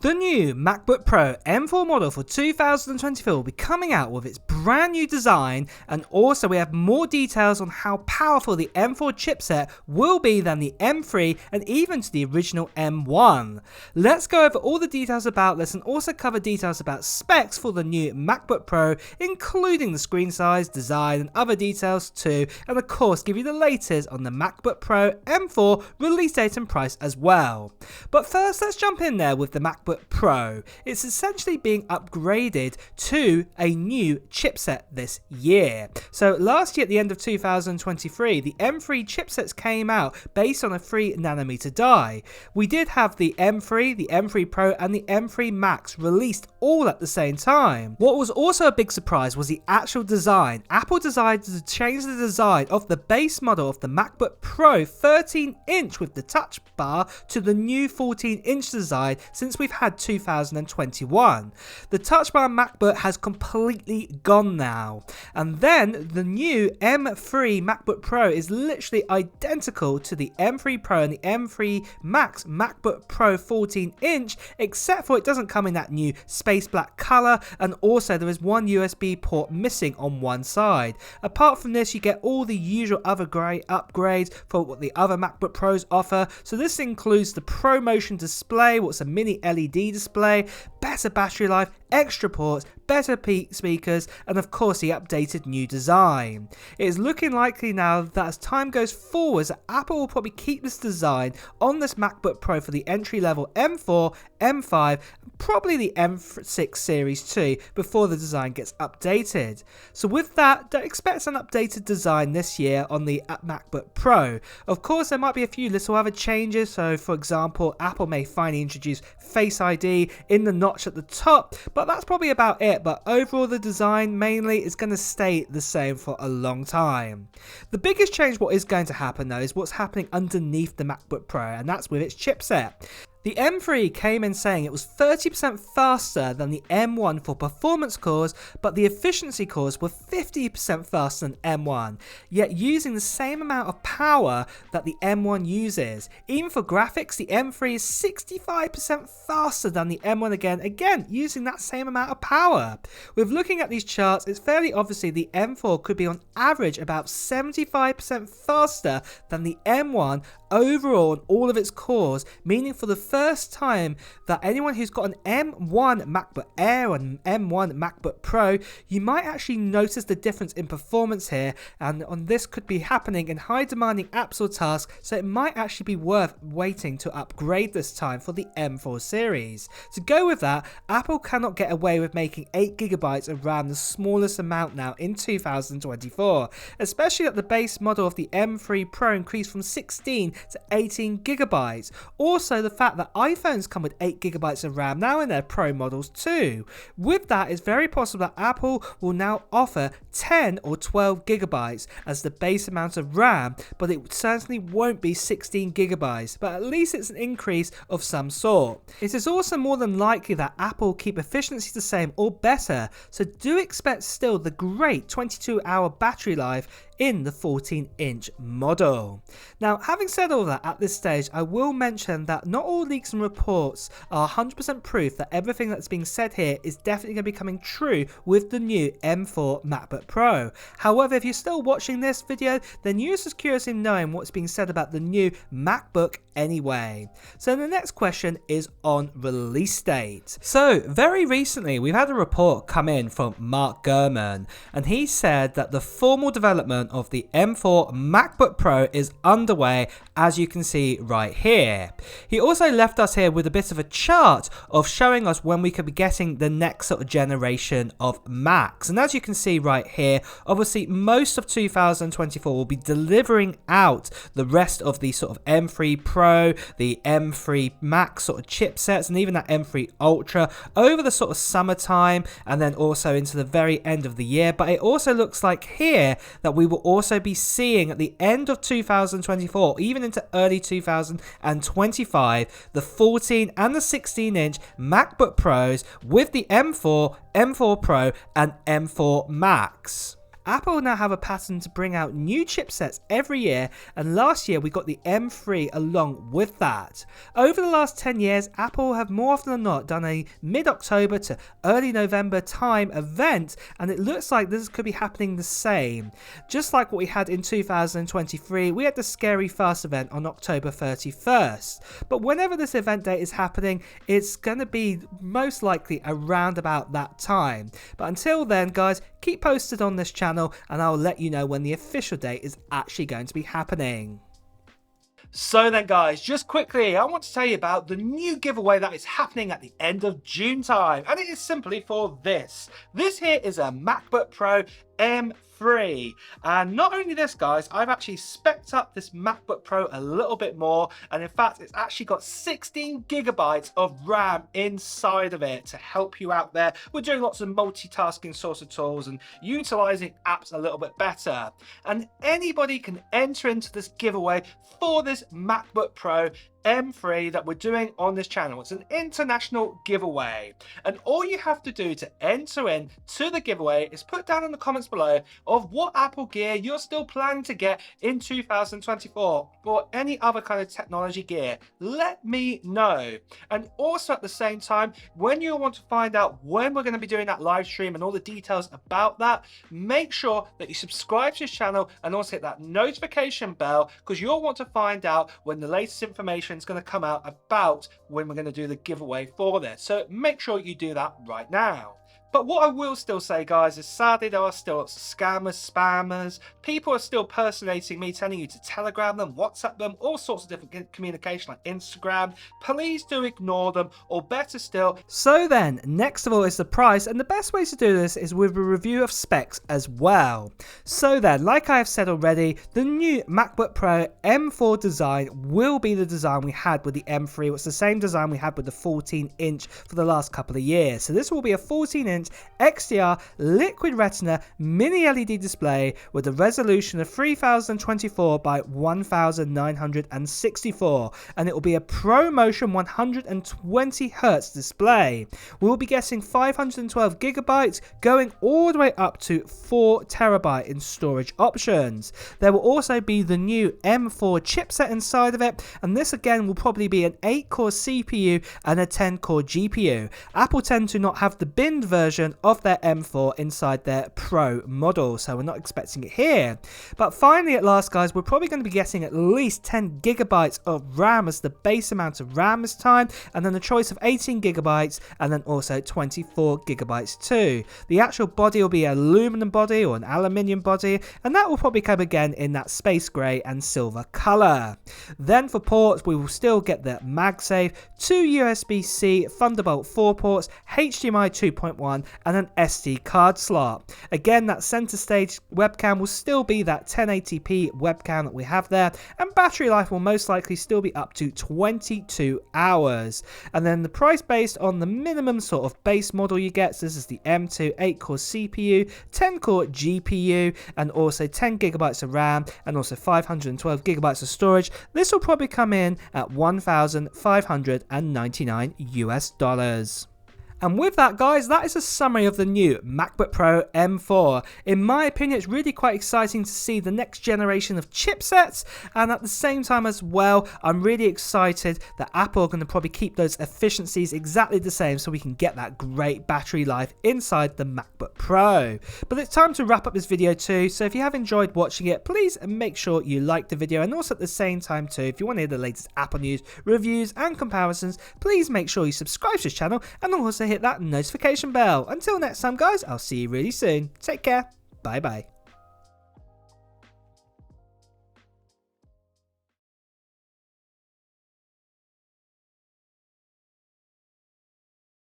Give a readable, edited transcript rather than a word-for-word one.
The new MacBook Pro M4 model for 2024 will be coming out with its brand new design, and also we have more details on how powerful the M4 chipset will be than the M3 and even to the original M1. Let's go over all the details about this and also cover details about specs for the new MacBook Pro, including the screen size, design and other details too, and of course give you the latest on the MacBook Pro M4 release date and price as well. But first, let's jump in there with the MacBook Pro. It's essentially being upgraded to a new chipset this year. So last year at the end of 2023, the M3 chipsets came out based on a 3nm die. We did have the M3, the M3 Pro and the M3 Max released all at the same time. What was also a big surprise was the actual design. Apple decided to change the design of the base model of the MacBook Pro 13-inch with the touch bar to the new 14-inch design since we've had 2021. The touch bar MacBook has completely gone now, and then the new M3 MacBook Pro is literally identical to the M3 Pro and the M3 Max MacBook Pro 14-inch, except for it doesn't come in that new space black color, and also there is one USB port missing on one side. Apart from this, you get all the usual other great upgrades for what the other MacBook Pros offer. So this includes the Pro Motion display, what's a mini LED display, better battery life, extra ports, better speakers, and of course the updated new design. It is looking likely now that as time goes forwards, Apple will probably keep this design on this MacBook Pro for the entry level M4, M5, probably the M6 series too, before the design gets updated. So with that, don't expect an updated design this year on the MacBook Pro. Of course, there might be a few little other changes. So for example, Apple may finally introduce Face ID in the notch at the top, but that's probably about it. But overall, the design mainly is going to stay the same for a long time. The biggest change what is going to happen though is what's happening underneath the MacBook Pro, and that's with its chipset. The M3 came in saying it was 30% faster than the M1 for performance cores, but the efficiency cores were 50% faster than M1, yet using the same amount of power that the M1 uses. Even for graphics, the M3 is 65% faster than the M1 again using that same amount of power. With looking at these charts, it's fairly obviously the M4 could be on average about 75% faster than the M1 overall on all of its cores, meaning for the first time that anyone who's got an M1 MacBook Air and M1 MacBook Pro, you might actually notice the difference in performance here, and on this could be happening in high demanding apps or tasks, so it might actually be worth waiting to upgrade this time for the M4 series. To go with that, Apple cannot get away with making 8GB of RAM the smallest amount now in 2024, especially that the base model of the M3 Pro increased from 16 to 18GB. Also the fact that iPhones come with 8GB of RAM now in their Pro models too. With that, it's very possible that Apple will now offer 10 or 12GB as the base amount of RAM, but it certainly won't be 16GB, but at least it's an increase of some sort. It is also more than likely that Apple will keep efficiency the same or better, so do expect still the great 22-hour battery life in the 14-inch model. Now, having said all that, at this stage I will mention that not all leaks and reports are 100% proof that everything that's being said here is definitely going to be coming true with the new M4 MacBook Pro. However, if you're still watching this video, then you're just curious in knowing what's being said about the new MacBook anyway. So the next question is on release date. So very recently we've had a report come in from Mark Gurman, and he said that the formal development of the M4 MacBook Pro is underway, as you can see right here. He also left us here with a bit of a chart of showing us when we could be getting the next sort of generation of Macs, and as you can see right here, obviously most of 2024 will be delivering out the rest of the sort of M3 Pro, the M3 Max sort of chipsets, and even that M3 Ultra over the sort of summertime and then also into the very end of the year. But it also looks like here that we will also be seeing at the end of 2024, even into early 2025, the 14 and the 16-inch MacBook Pros with the M4, M4 Pro and M4 Max. Apple now have a pattern to bring out new chipsets every year, and last year we got the M3 along with that. Over the last 10 years, Apple have more often than not done a mid-October to early November time event, and it looks like this could be happening the same. Just like what we had in 2023, we had the Scary Fast event on October 31st. But whenever this event date is happening, it's going to be most likely around about that time. But until then, guys, keep posted on this channel and I'll let you know when the official date is actually going to be happening. So then guys, just quickly, I want to tell you about the new giveaway that is happening at the end of June time, and it is simply for this. This here is a MacBook Pro M3, and not only this guys, I've actually specced up this MacBook Pro a little bit more, and in fact it's actually got 16 gigabytes of RAM inside of it to help you out there. We're doing lots of multitasking sorts of tools and utilizing apps a little bit better, and anybody can enter into this giveaway for this MacBook Pro M3 that we're doing on this channel. It's an international giveaway, and all you have to do to enter in to the giveaway is put down in the comments below of what Apple gear you're still planning to get in 2024 or any other kind of technology gear. Let me know. And also at the same time, when you want to find out when we're going to be doing that live stream and all the details about that, make sure that you subscribe to this channel and also hit that notification bell, because you'll want to find out when the latest information is going to come out about when we're going to do the giveaway for this. So make sure you do that right now. But what I will still say, guys, is sadly there are still lots of scammers, spammers. People are still personating me, telling you to Telegram them, WhatsApp them, all sorts of different communication like Instagram. Please do ignore them, or better still. So then, next of all is the price, and the best way to do this is with a review of specs as well. So then, like I have said already, the new MacBook Pro M4 design will be the design we had with the M3. It's the same design we had with the 14-inch for the last couple of years. So this will be a 14-inch XDR liquid retina mini LED display with a resolution of 3024 by 1964, and it will be a ProMotion 120 Hz display. We will be getting 512 gigabytes going all the way up to 4 terabyte in storage options. There will also be the new M4 chipset inside of it, and this again will probably be an 8-core CPU and a 10-core GPU. Apple tend to not have the binned version of their M4 inside their Pro model, so we're not expecting it here. But finally at last, guys, we're probably going to be getting at least 10 gigabytes of RAM as the base amount of RAM this time, and then a choice of 18 gigabytes and then also 24 gigabytes too. The actual body will be an aluminum body or an aluminium body, and that will probably come again in that space grey and silver colour. Then for ports, we will still get the MagSafe, 2 USB-C Thunderbolt 4 ports, HDMI 2.1 and an SD card slot. Again, that center stage webcam will still be that 1080p webcam that we have there, and battery life will most likely still be up to 22 hours. And then the price based on the minimum sort of base model you get, so this is the M2 8-core CPU, 10-core GPU, and also 10 gigabytes of RAM, and also 512 gigabytes of storage. This will probably come in at $1,599 US. And with that, guys, that is a summary of the new MacBook Pro M4. In my opinion, it's really quite exciting to see the next generation of chipsets, and at the same time as well, I'm really excited that Apple are going to probably keep those efficiencies exactly the same so we can get that great battery life inside the MacBook Pro. But it's time to wrap up this video too, so if you have enjoyed watching it, please make sure you like the video, and also at the same time too, if you want to hear the latest Apple news, reviews and comparisons, please make sure you subscribe to this channel and also hit that notification bell. Until next time, guys, I'll see you really soon. Take care. Bye bye.